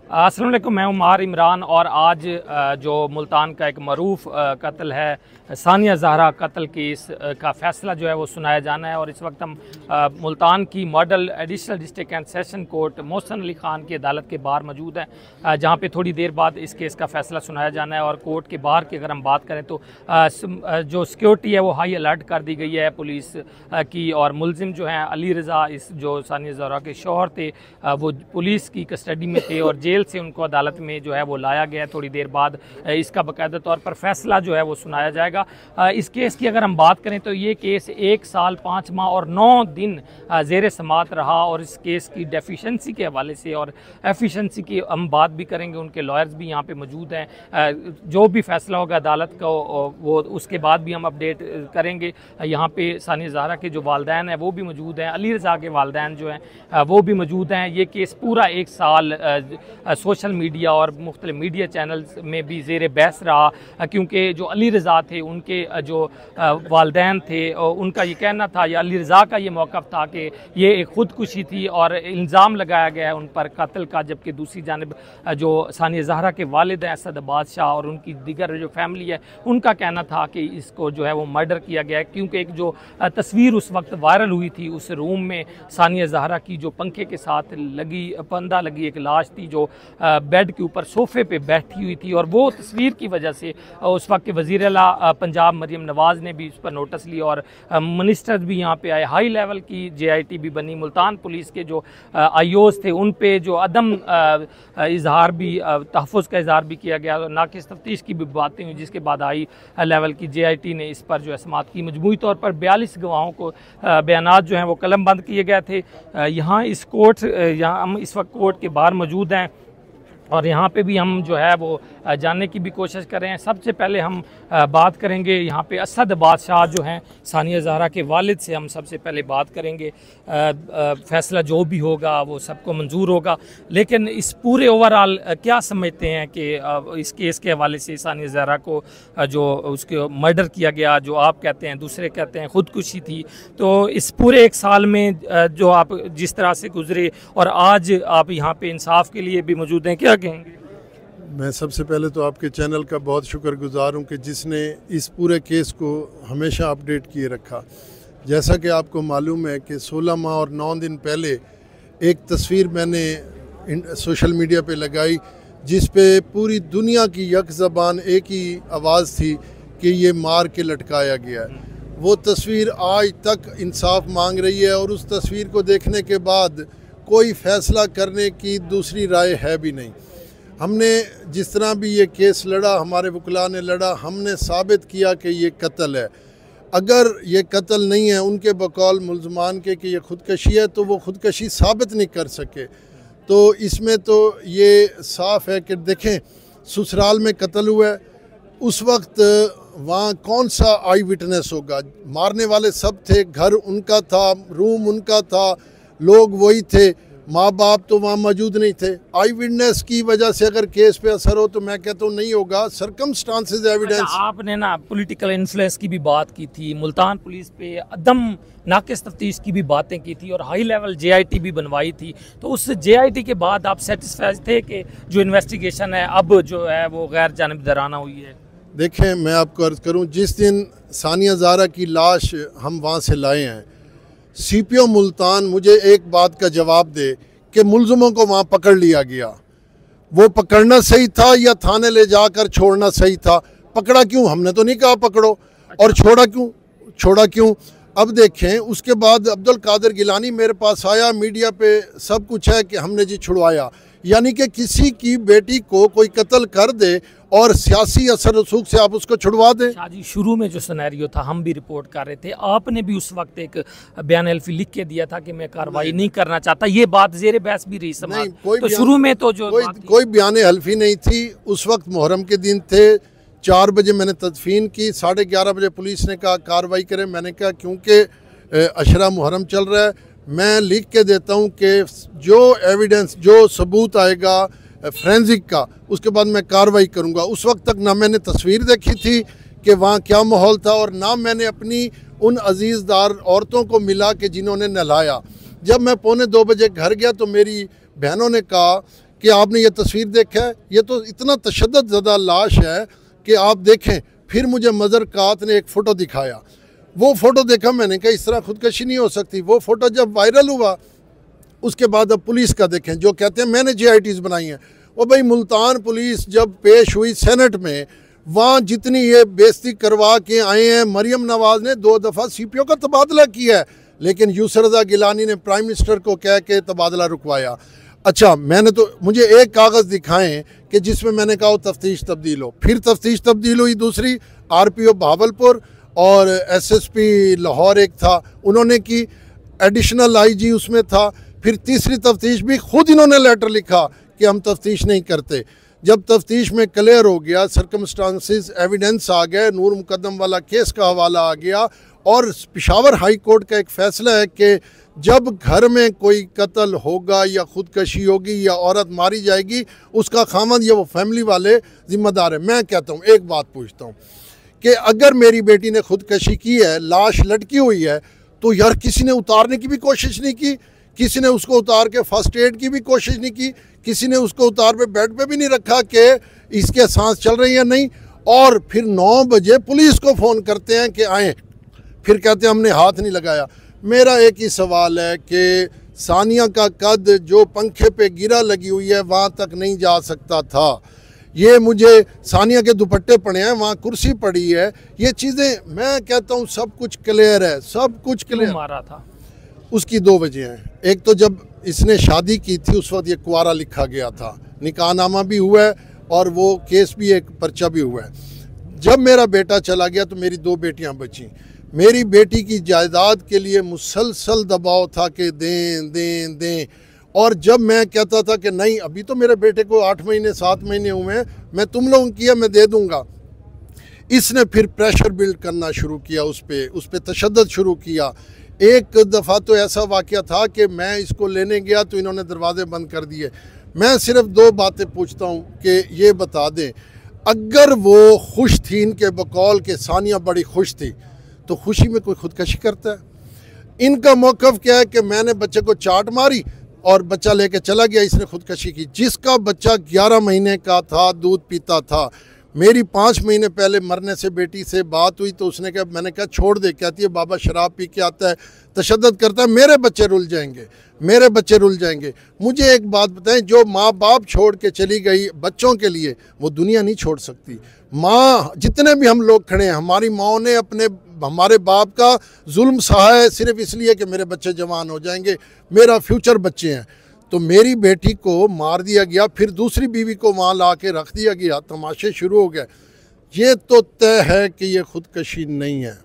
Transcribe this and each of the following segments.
अस्सलाम वालेकुम, मैं उमार इमरान और आज जो मुल्तान का एक मरूफ कत्ल है सानिया ज़हरा कत्ल केस का फ़ैसला जो है वो सुनाया जाना है। और इस वक्त हम मुल्तान की model additional district and session court Mohsin Ali Khan की अदालत के बाहर मौजूद हैं, जहाँ पे थोड़ी देर बाद इस केस का फ़ैसला सुनाया जाना है। और कोर्ट के बाहर की अगर हम बात करें तो जो सिक्योरिटी है वो हाई अलर्ट कर दी गई है पुलिस की। और मुलजिम जो हैं अली रज़ा, इस जो सानिया ज़हरा के शौहर थे, वो पुलिस की कस्टडी में थे और जेल से उनको अदालत में जो है वो लाया गया है। थोड़ी देर बाद इसका बाकायदा तौर पर फैसला जो है वो सुनाया जाएगा। इस केस की अगर हम बात करें तो ये केस 1 साल 5 माह और 9 दिन ज़ेर समात रहा। और इस केस की डेफिशिएंसी के हवाले से और एफिशिएंसी की हम बात भी करेंगे। उनके लॉयर्स भी यहाँ पे मौजूद हैं। जो भी फैसला होगा अदालत का वो उसके बाद भी हम अपडेट करेंगे। यहाँ पे सानिया ज़हरा के जो वालदैन हैं वो भी मौजूद हैं, अली रज़ा के वालदैन जो हैं वो भी मौजूद हैं। ये केस पूरा 1 साल सोशल मीडिया और मुख्तलिफ मीडिया चैनल्स में भी ज़ेर बहस रहा, क्योंकि जो अली रज़ा थे उनके जो वालदैन थे उनका ये कहना था, या अली रज़ा का ये मौक़िफ़ था कि ये एक ख़ुदकुशी थी और इल्ज़ाम लगाया गया है उन पर कत्ल का। जबकि दूसरी जानिब जो सानिया ज़हरा के वालिद हैं असद बादशाह और उनकी दीगर जो फैमिली है उनका कहना था कि इसको जो है वो मर्डर किया गया है। क्योंकि एक जो तस्वीर उस वक्त वायरल हुई थी, उस रूम में सानिया ज़हरा की जो पंखे के साथ लगी पंदा लगी एक लाश थी जो बेड के ऊपर सोफ़े पे बैठी हुई थी। और वो तस्वीर की वजह से उस वक्त के वज़ीर आला पंजाब मरीम नवाज़ ने भी इस पर नोटिस लिया और मिनिस्टर्स भी यहाँ पे आए। हाई लेवल की JIT भी बनी। मुल्तान पुलिस के जो IOs थे उन पे जो अदम इजहार भी तहफ़्फ़ुज़ का इजहार भी किया गया, नाक़िस तफ्तीश की भी बातें हुई, जिसके बाद हाई लेवल की JIT ने इस पर जो है समाअत की। मजमूई तौर पर 42 गवाहों को बयानात जो हैं वो कलम बंद किए गए थे। यहाँ इस कोर्ट यहाँ हम इस वक्त कोर्ट के बाहर मौजूद हैं और यहाँ पे भी हम जो है वो जानने की भी कोशिश कर रहे हैं। सबसे पहले हम बात करेंगे यहाँ पे असद बादशाह जो हैं सानिया ज़हरा के वालिद से हम सबसे पहले बात करेंगे। फ़ैसला जो भी होगा वो सबको मंजूर होगा, लेकिन इस पूरे ओवरऑल क्या समझते हैं कि इस केस के हवाले से सानिया ज़हरा को जो उसके मर्डर किया गया, जो आप कहते हैं दूसरे कहते हैं ख़ुदकुशी थी, तो इस पूरे 1 साल में जो आप जिस तरह से गुजरे और आज आप यहाँ पे इंसाफ के लिए भी मौजूद हैं, क्या कहेंगे? मैं सबसे पहले तो आपके चैनल का बहुत शुक्रगुजार हूँ कि जिसने इस पूरे केस को हमेशा अपडेट किए रखा। जैसा कि आपको मालूम है कि 16 माह और 9 दिन पहले एक तस्वीर मैंने सोशल मीडिया पे लगाई, जिस पे पूरी दुनिया की यक ज़बान एक ही आवाज़ थी कि ये मार के लटकाया गया है। वो तस्वीर आज तक इंसाफ मांग रही है और उस तस्वीर को देखने के बाद कोई फ़ैसला करने की दूसरी राय है भी नहीं। हमने जिस तरह भी ये केस लड़ा, हमारे वकला ने लड़ा, हमने साबित किया कि ये कत्ल है। अगर ये कत्ल नहीं है उनके बकौल मुल्ज़मान के कि ये ख़ुदकशी है, तो वो ख़ुदकशी साबित नहीं कर सके। तो इसमें तो ये साफ़ है कि देखें ससुराल में कत्ल हुआ है, उस वक्त वहाँ कौन सा आई विटनेस होगा? मारने वाले सब थे, घर उनका था, रूम उनका था, लोग वही थे, माँ बाप तो वहाँ मौजूद नहीं थे। आई विटनेस की वजह से अगर केस पे असर हो तो मैं कहता हूँ नहीं होगा। Circumstances evidence. आपने ना पॉलिटिकल इन्फ्लुएंस की भी बात की थी, मुल्तान पुलिस पे अदम नाक़िस तफ्तीश की भी बातें की थी और हाई लेवल JIT भी बनवाई थी। तो उस JIT के बाद आप सेटिस्फाइड थे कि जो इन्वेस्टिगेशन है अब जो है वो गैर जानिबदाराना हुई है? देखें, मैं आपको अर्ज़ करूँ, जिस दिन सानिया ज़हरा की लाश हम वहाँ से लाए हैं, CPO मुल्तान मुझे एक बात का जवाब दे कि मुल्ज़िमों को वहाँ पकड़ लिया गया, वो पकड़ना सही था या थाने ले जाकर छोड़ना सही था? पकड़ा क्यों? हमने तो नहीं कहा पकड़ो। और छोड़ा क्यों? अब देखें, उसके बाद अब्दुल कादिर गिलानी मेरे पास आया, मीडिया पे सब कुछ है कि हमने जी छुड़वाया। यानी कि किसी की बेटी को कोई कत्ल कर दे और सियासी असर रसूख से आप उसको छुड़वा दें। शादी शुरू में जो सिनेरियो था हम भी रिपोर्ट कर रहे थे, आपने भी उस वक्त एक बयान हल्फी लिख के दिया था कि मैं कार्रवाई नहीं करना चाहता। ये बात ज़ेर बहस भी रही समाज। तो शुरू में तो जो कोई बयान हल्फी नहीं थी। उस वक्त मुहर्रम के दिन थे, 4 बजे मैंने तदफीन की, 11:30 बजे पुलिस ने कहा कार्रवाई करें। मैंने कहा क्योंकि अशरा मुहर्रम चल रहा है, मैं लिख के देता हूँ कि जो एविडेंस जो सबूत आएगा फ्रेंसिक का, उसके बाद मैं कार्रवाई करूँगा। उस वक्त तक ना मैंने तस्वीर देखी थी कि वहाँ क्या माहौल था और ना मैंने अपनी उन अजीज़दार औरतों को मिला कि जिन्होंने नहलाया। जब मैं 1:45 बजे घर गया तो मेरी बहनों ने कहा कि आपने ये तस्वीर देखा है, ये तो इतना तशद्दुद ज़दा लाश है कि आप देखें। फिर मुझे मज़रकात ने एक फ़ोटो दिखाया, वो फ़ोटो देखा मैंने कहा इस तरह खुदकशी नहीं हो सकती। वो फ़ोटो जब वायरल हुआ उसके बाद अब पुलिस का देखें, जो कहते हैं मैंने JITs बनाई हैं। वो भाई मुल्तान पुलिस जब पेश हुई सेनेट में, वहाँ जितनी ये बेइज्जती करवा के आए हैं। मरियम नवाज़ ने 2 दफ़ा CPO का तबादला किया है, लेकिन यूसुफ रज़ा गिलानी ने प्राइम मिनिस्टर को कह के तबादला रुकवाया। अच्छा, मैंने तो मुझे एक कागज़ दिखाएं कि जिसमें मैंने कहा वो तफ्तीश तब्दील हो। फिर तफ्तीश तब्दील हुई दूसरी, RPO भावलपुर और SSP लाहौर एक था, उन्होंने की, एडिशनल IG उसमें था। फिर तीसरी तफ्तीश भी खुद इन्होंने लेटर लिखा कि हम तफ्तीश नहीं करते। जब तफ्तीश में क्लियर हो गया, सर्कमस्टांसिस एविडेंस आ गए, नूर मुकद्दम वाला केस का हवाला आ गया, और पेशावर हाई कोर्ट का एक फ़ैसला है कि जब घर में कोई कत्ल होगा या ख़ुदकशी होगी या औरत मारी जाएगी, उसका खामद या वो फैमिली वाले ज़िम्मेदार है। मैं कहता हूँ, एक बात पूछता हूँ कि अगर मेरी बेटी ने खुदकशी की है, लाश लटकी हुई है, तो यार किसी ने उतारने की भी कोशिश नहीं की, किसी ने उसको उतार के फर्स्ट एड की भी कोशिश नहीं की, किसी ने उसको उतार पे बेड पे भी नहीं रखा कि इसके सांस चल रही है नहीं। और फिर 9 बजे पुलिस को फ़ोन करते हैं कि आएँ, फिर कहते हैं हमने हाथ नहीं लगाया। मेरा एक ही सवाल है कि सानिया का कद जो पंखे पे गिरा लगी हुई है वहाँ तक नहीं जा सकता था। ये मुझे सानिया के दुपट्टे पड़े हैं, वहाँ कुर्सी पड़ी है, ये चीज़ें मैं कहता हूँ सब कुछ क्लियर है, सब कुछ क्लियर। मारा था उसकी 2 वजह हैं। एक तो जब इसने शादी की थी उस वक्त ये कुआरा लिखा गया था, निकाहनामा भी हुआ है और वो केस भी, एक पर्चा भी हुआ है। जब मेरा बेटा चला गया तो मेरी 2 बेटियां बचीं। मेरी बेटी की जायदाद के लिए मुसलसल दबाव था कि दें दें दें, और जब मैं कहता था कि नहीं अभी तो मेरे बेटे को 8 महीने 7 महीने हुए हैं, मैं तुम लोगों की है मैं दे दूंगा, इसने फिर प्रेशर बिल्ड करना शुरू किया, उस पर तशद्दुद शुरू किया। एक दफ़ा तो ऐसा वाक़या था कि मैं इसको लेने गया तो इन्होंने दरवाजे बंद कर दिए। मैं सिर्फ 2 बातें पूछता हूँ कि ये बता दें, अगर वो खुश थी इनके बकौल के सानिया बड़ी खुश थी, तो खुशी में कोई खुदकशी करता है? इनका मौक़िफ़ क्या है कि मैंने बच्चे को चाट मारी और बच्चा लेके चला गया, इसने खुदकशी की। जिसका बच्चा 11 महीने का था, दूध पीता था, मेरी 5 महीने पहले मरने से बेटी से बात हुई तो उसने कहा, मैंने कहा छोड़ दे, कहती है बाबा शराब पी के आता है, तशद्दुद करता है, मेरे बच्चे रुल जाएंगे, मेरे बच्चे रुल जाएंगे। मुझे एक बात बताएं, जो माँ बाप छोड़ के चली गई बच्चों के लिए, वो दुनिया नहीं छोड़ सकती। माँ, जितने भी हम लोग खड़े हैं, हमारी माँओं ने हमारे बाप का जुल्म सहा है सिर्फ इसलिए कि मेरे बच्चे जवान हो जाएंगे, मेरा फ्यूचर बच्चे हैं। तो मेरी बेटी को मार दिया गया, फिर दूसरी बीवी को वहाँ ला के रख दिया गया, तमाशे शुरू हो गए। ये तो तय है कि ये खुदकशी नहीं है।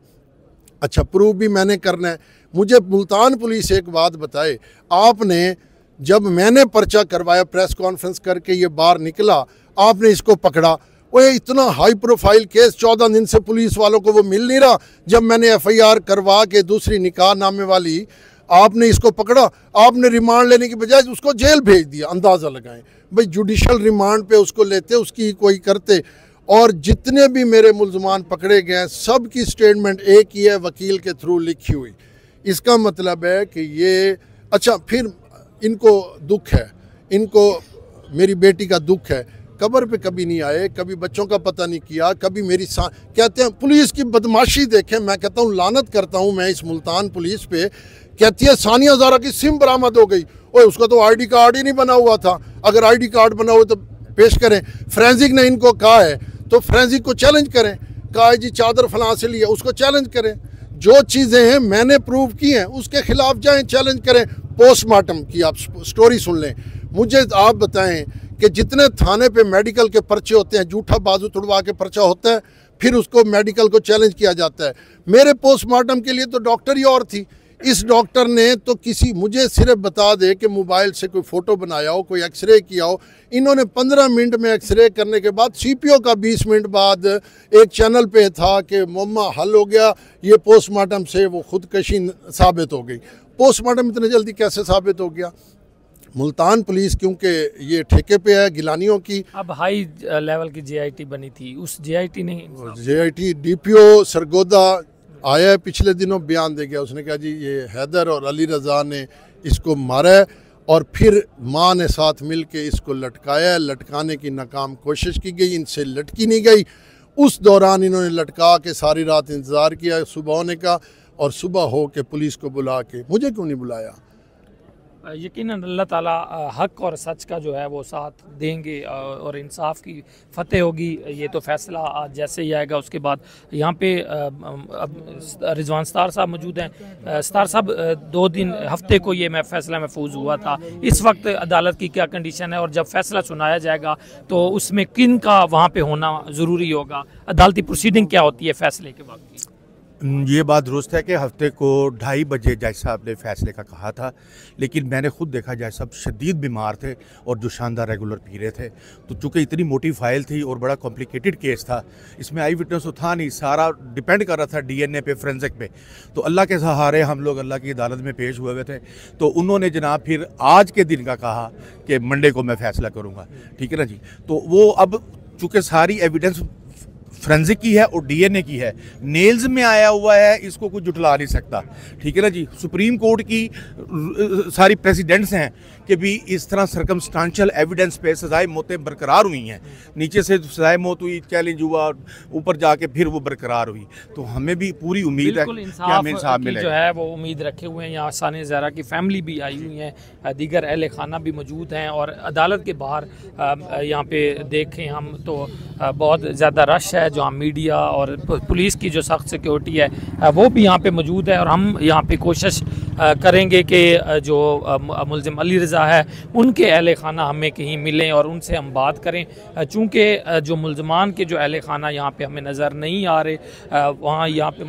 अच्छा, प्रूव भी मैंने करना है। मुझे मुल्तान पुलिस एक बात बताए, आपने जब मैंने पर्चा करवाया प्रेस कॉन्फ्रेंस करके ये बाहर निकला, आपने इसको पकड़ा। वो इतना हाई प्रोफाइल केस, 14 दिन से पुलिस वालों को वो मिल नहीं रहा। जब मैंने FIR करवा के दूसरी निकाह नामे वाली, आपने इसको पकड़ा, आपने रिमांड लेने की बजाय उसको जेल भेज दिया। अंदाज़ा लगाएं भाई, जुडिशल रिमांड पे उसको लेते, उसकी कोई करते। और जितने भी मेरे मुल्ज़मान पकड़े गए सब की स्टेटमेंट एक ही है, वकील के थ्रू लिखी हुई। इसका मतलब है कि ये, अच्छा फिर इनको दुख है, इनको मेरी बेटी का दुख है, कब्र पे कभी नहीं आए, कभी बच्चों का पता नहीं किया, कभी मेरी कहते हैं पुलिस की बदमाशी देखें। मैं कहता हूँ लानत करता हूँ मैं इस मुल्तान पुलिस पे। कहती है सानिया ज़ारा की सिम बरामद हो गई, ओए उसका तो ID कार्ड ही नहीं बना हुआ था, अगर ID कार्ड बना हुआ तो पेश करें। फ्रेंसिक ने इनको कहा है तो फ्रेंसिक को चैलेंज करें, कहा है जी चादर फलां से लिया, उसको चैलेंज करें। जो चीज़ें हैं मैंने प्रूव की हैं उसके खिलाफ जाएं, चैलेंज करें। पोस्टमार्टम की आप स्टोरी सुन लें। मुझे आप बताएं कि जितने थाने पे मेडिकल के पर्चे होते हैं, झूठा बाजू तुड़वा के पर्चा होता है, फिर उसको मेडिकल को चैलेंज किया जाता है। मेरे पोस्टमार्टम के लिए तो डॉक्टर ही और थी, इस डॉक्टर ने तो मुझे सिर्फ बता दे कि मोबाइल से कोई फ़ोटो बनाया हो, कोई एक्सरे किया हो। इन्होंने 15 मिनट में एक्सरे करने के बाद CPO का 20 मिनट बाद एक चैनल पे था कि मम्मा हल हो गया, ये पोस्टमार्टम से वो खुदकशी साबित हो गई। पोस्टमार्टम इतने जल्दी कैसे साबित हो गया? मुल्तान पुलिस क्योंकि ये ठेके पे है गिलानियों की। अब हाई लेवल की JIT बनी थी, उस JIT ने JIT DPO सरगोदा आया है पिछले दिनों, बयान दे गया, उसने कहा जी ये हैदर और अली रज़ा ने इसको मारा है और फिर माँ ने साथ मिल के इसको लटकाया। लटकाने की नाकाम कोशिश की गई, इनसे लटकी नहीं गई। उस दौरान इन्होंने लटका के सारी रात इंतज़ार किया सुबह होने का, और सुबह हो के पुलिस को बुला के मुझे क्यों नहीं बुलाया। यकीनन अल्लाह ताला हक और सच का जो है वो साथ देंगे और इंसाफ की फतेह होगी। ये तो फैसला आज जैसे ही आएगा उसके बाद यहाँ पे रिजवान सतार साहब मौजूद हैं। सतार साहब, 2 दिन हफ्ते को ये फैसला महफूज हुआ था, इस वक्त अदालत की क्या कंडीशन है और जब फैसला सुनाया जाएगा तो उसमें किन का वहाँ पे होना ज़रूरी होगा, अदालती प्रोसीडिंग क्या होती है फैसले के वक्त की? ये बात दुरुस्त है कि हफ्ते को 2:30 बजे जज साहब ने फैसले का कहा था, लेकिन मैंने खुद देखा जज साहब शदीद बीमार थे और जो शानदार रेगुलर पी रहे थे। तो चूँकि इतनी मोटी फाइल थी और बड़ा कॉम्प्लिकेटेड केस था, इसमें आई विटनेस तो था नहीं, सारा डिपेंड कर रहा था डीएनए पे, फोरेंसिक पे। तो अल्लाह के सहारे हम लोग अल्लाह की अदालत में पेश हुए थे। तो उन्होंने जनाब फिर आज के दिन का कहा कि मंडे को मैं फ़ैसला करूँगा, ठीक है ना जी। तो वो अब चूँकि सारी एविडेंस फोरेंसिक की है और डीएनए की है, नेल्स में आया हुआ है, इसको कोई जुटला नहीं सकता, ठीक है ना जी। सुप्रीम कोर्ट की सारी प्रेसिडेंट्स हैं कि भी इस तरह सर्कमस्टांशियल एविडेंस पे सजाए मौतें बरकरार हुई हैं। नीचे से सजाए मौत हुई, चैलेंज हुआ, ऊपर जाके फिर वो बरकरार हुई। तो हमें भी पूरी उम्मीद है कि हमें इंसाफ मिलेगा, जो है वो उम्मीद रखे हुए हैं। यहाँ सानिया ज़हरा की फैमिली भी आई हुई है, दीगर अहले खाना भी मौजूद हैं और अदालत के बाहर यहाँ पे देखें हम तो बहुत ज़्यादा रश है। जहाँ मीडिया और पुलिस की जो सख्त सिक्योरिटी है वो भी यहाँ पे मौजूद है और हम यहाँ पे कोशिश करेंगे कि जो मुल्ज़िम अली रज़ा है उनके अहले खाना हमें कहीं मिलें और उनसे हम बात करें। चूँकि जो मुल्ज़मान के जो अहले खाना यहाँ पे हमें नज़र नहीं आ रहे, वहाँ यहाँ पे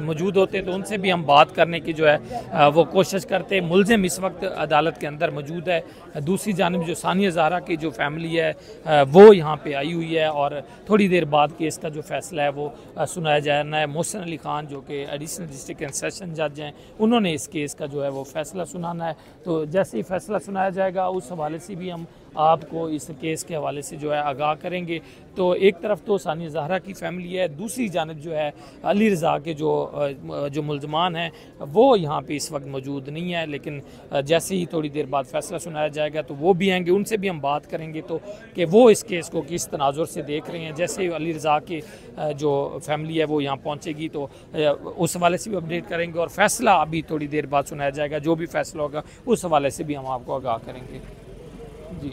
मौजूद होते तो उनसे भी हम बात करने की जो है वो कोशिश करते। मुल्ज़िम इस वक्त अदालत के अंदर मौजूद है। दूसरी जानिब जो सानिया ज़हरा की जो फैमिली है वो यहाँ पे आई हुई है और थोड़ी देर बाद केस का जो फैसला है वो सुनाया जाना है। मोहसिन अली खान जो कि एडिशनल डिस्ट्रिक्ट एंड सेशन जज हैं, उन्होंने इस केस का जो है वो फैसला सुनाना है। तो जैसे ही फैसला सुनाया जाएगा उस हवाले से भी हम आपको इस केस के हवाले से जो है आगाह करेंगे। तो एक तरफ तो सानिया ज़हरा की फैमिली है, दूसरी जानिब जो है अली रज़ा के जो मुल्ज़मान हैं वो यहाँ पे इस वक्त मौजूद नहीं है। लेकिन जैसे ही थोड़ी देर बाद फैसला सुनाया जाएगा तो वो भी आएंगे, उनसे भी हम बात करेंगे तो कि वो इस केस को किस तनाजुर से देख रहे हैं। जैसे ही अली रज़ा की जो फैमिली है वो यहाँ पहुँचेगी तो उस हवाले से भी अपडेट करेंगे और फैसला अभी थोड़ी देर बाद सुनाया जाएगा। जो भी फैसला होगा उस हवाले से भी हम आपको आगाह करेंगे। जी।